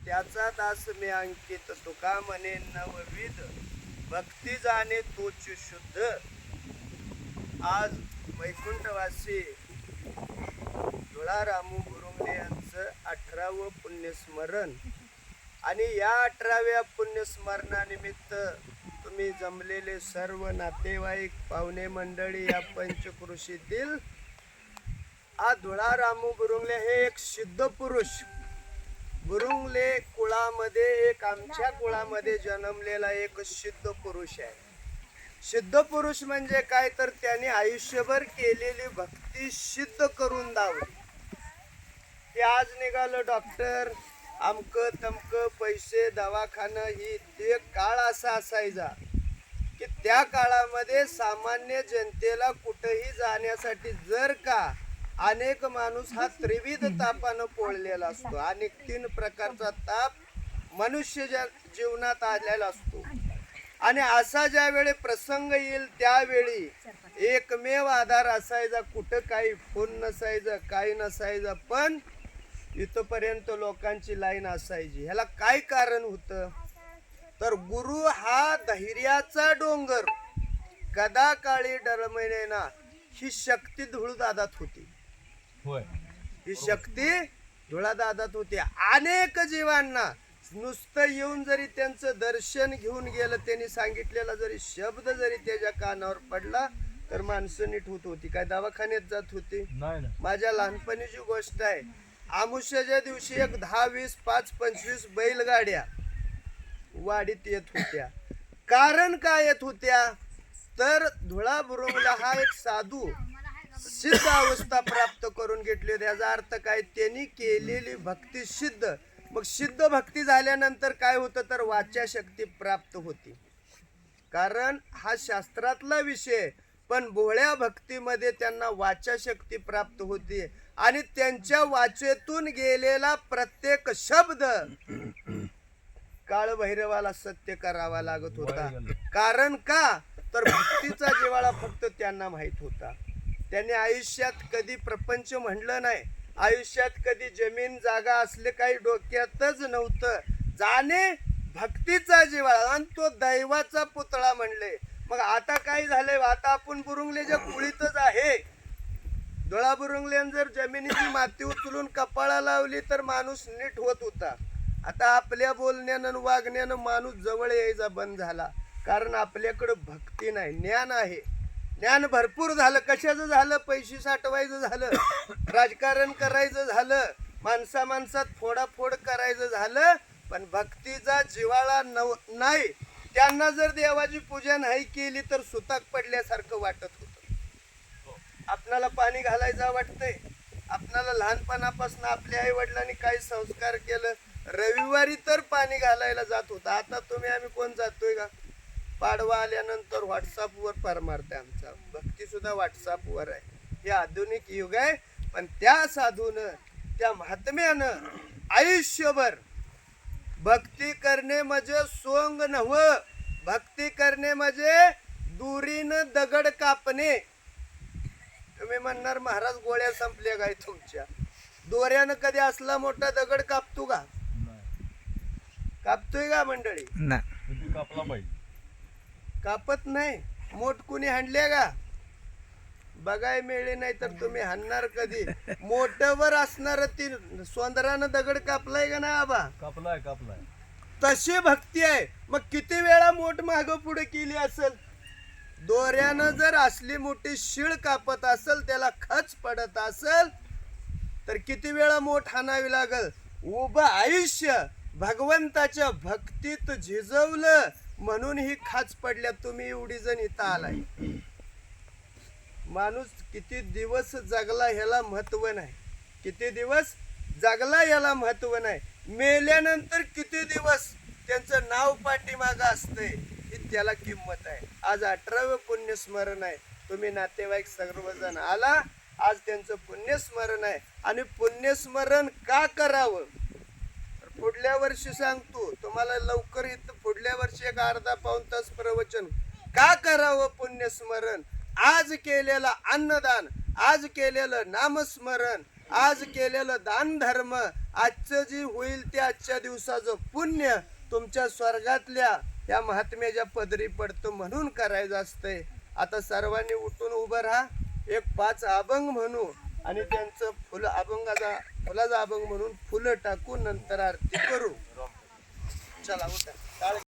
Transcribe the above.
त्याचा दास मी अंकित तुका म्हणे नवविध भक्ती जाणे तोच शुद्ध. आज वैकुंठवासी धुळा रामू गुरुंगले यांचं 18वं पुण्यस्मरण आणि या 18व्या पुण्यस्मरणानिमित्त तुम्ही जमलेले सर्व नातेवाईक पाहुणे मंडळी या पंचक्रोशीतील आज धुळा रामू गुरुंगले हे एक सिद्ध पुरुष गुरुंगले कुळामध्ये एक आमच्या कुळामध्ये जन्मलेला एक सिद्ध पुरुष आहे. सिद्ध पुरुष म्हणजे काय तर त्याने आयुष्यभर केलेली भक्ती सिद्ध करून दावली. ते आज निघालं डॉक्टर अमकं तमकं पैसे दवाखाना ही ते काळ असा असायचा की त्या काळामध्ये सामान्य जनतेला कुठेही जाण्यासाठी जर का अनेक माणूस हा त्रिविध तापानं पोळलेला असतो. अनेक 3 प्रकारचा ताप मनुष्य जीवनात आलेला असतो आणि असा ज्या वेळी प्रसंग येईल त्यावेळी एकमेव आधार असायचा. कुठं काही फोन नसायचं काही नसायचं पण इथपर्यंत लोकांची लाईन असायची. ह्याला काय कारण होतं तर गुरु हा धैर्याचा डोंगर कदा काळी डरमणेना ही शक्ती धुळदादात होती. ही शक्ती धुळादादात होती. अनेक जीवांना नुसतं येऊन जरी त्यांचं दर्शन घेऊन गेलं त्यांनी सांगितलेला जरी शब्द जरी त्याच्या कानावर पडला तर माणसं नीट होत होती. काय दवाखान्यात जात होती. माझ्या लहानपणीची गोष्ट आहे. आमुष्याच्या दिवशी एक 10, 20, 5, 25 बैलगाड्या वाडीत येत होत्या. कारण काय येत होत्या तर धुळा बुरुंगला हा एक साधू सिद्ध अवस्था प्राप्त करून घेतली होती. याचा अर्थ काय त्यांनी केलेली भक्ती सिद्ध. मग सिद्ध भक्ती झाल्यानंतर काय होतं तर वाचा शक्ती प्राप्त होती. कारण हा शास्त्रातला विषय पण भोळ्या भक्तीमध्ये त्यांना वाचा शक्ती प्राप्त होती आणि त्यांच्या वाचेतून गेलेला प्रत्येक शब्द काळभैरवाला सत्य करावा लागत होता. कारण का तर भक्तीचा जिव्हाळा फक्त त्यांना माहित होता. त्यांनी आयुष्यात कधी प्रपंच म्हणलं नाही. आयुष्यात कधी जमीन जागा असले काही डोक्यातच नव्हतं. जाणे भक्तीचा जिव्हाळा आणि तो दैवाचा पुतळा म्हणले. मग आता काय झालंय आता आपण बुरुंगलेच्या कुळीतच आहे. धुळा बुरुंगल्यान जर जमिनीची माती उचलून कपाळा लावली तर माणूस नीट होत होता. आता आपल्या बोलण्यानं वागण्यानं माणूस जवळ यायचा बंद झाला. कारण आपल्याकडं भक्ती नाही, ज्ञान आहे. ज्ञान भरपूर झालं. कशाचं झालं पैसे साठवायचं झालं, राजकारण करायचं झालं, माणसात फोडाफोड करायचं झालं पण भक्तीचा जिव्हाळा नाही. त्यांना जर देवाची पूजा नाही केली तर सुताक पडल्यासारखं वाटत होतं. आपणाला पाणी घालायचं वाटतंय. आपणाला लहानपणापासून आपल्या आई वडिलांनी काही संस्कार केलं. रविवारी तर पाणी घालायला जात होता. आता तुम्ही आम्ही कोण जातोय का? पाडवा आल्यानंतर व्हॉट्सअपवर पार मारते. आमचा भक्ती सुद्धा व्हॉट्सअपवर आहे. हे आधुनिक युग आहे. पण त्या साधूनं त्या महात्म्यानं आयुष्यभर भक्ती करणे म्हणजे सोंग नव्ह. भक्ती करणे म्हणजे दुरीनं दगड कापणे. तुम्ही म्हणणार महाराज गोळ्या संपल्या काय तुमच्या? दोऱ्यानं कधी असला मोठा दगड कापतो का? कापतोय का मंडळी? कापला पाहिजे. कापत नाही. मोठ कुणी हाणले का? बघाय मिळले नाही तर तुम्ही हाणणार कधी? मोठवर असणार ती सोंदरानं दगड कापलाय का नाही आबा? कापलाय. तशी भक्ती आहे. मग किती वेळा मोठ माग पुढे केली असेल. दोऱ्यानं जर असली मोठी शिळ कापत असेल त्याला खच पडत असेल तर किती वेळा मोठ हाणावी लागल. उभं आयुष्य भगवंताच्या भक्तीत झिजवलं म्हणून ही खाच पडल्या. तुम्ही एवढी जण इथं आलाय. माणूस किती दिवस जगला ह्याला महत्व नाही. किती दिवस जगला याला महत्व नाही. मेल्यानंतर किती दिवस त्यांचं नाव पाठीमागं असतंय ही त्याला किंमत आहे. आज 18वं पुण्यस्मरण आहे. तुम्ही नातेवाईक सर्वजण आला. आज त्यांचं पुण्यस्मरण आहे आणि पुण्यस्मरण का करावं पुढल्या वर्षी सांगतो तुम्हाला. लवकर इथं पुढल्या वर्षी एक अर्धा पाऊण तास प्रवचन का करावं पुण्यस्मरण. आज केलेलं अन्नदान, आज केलेलं नामस्मरण, आज केलेलं दान धर्म आजचं जे होईल ते आजच्या दिवसाचं पुण्य तुमच्या स्वर्गातल्या या महात्म्याच्या पदरी पडतं म्हणून करायचं असतंय. आता सर्वांनी उठून उभं राहा, एक 5 अभंग म्हणू आणि त्यांचं फुलाचा अभंग म्हणून फुलं टाकून नंतर आरती करू. चला उठा.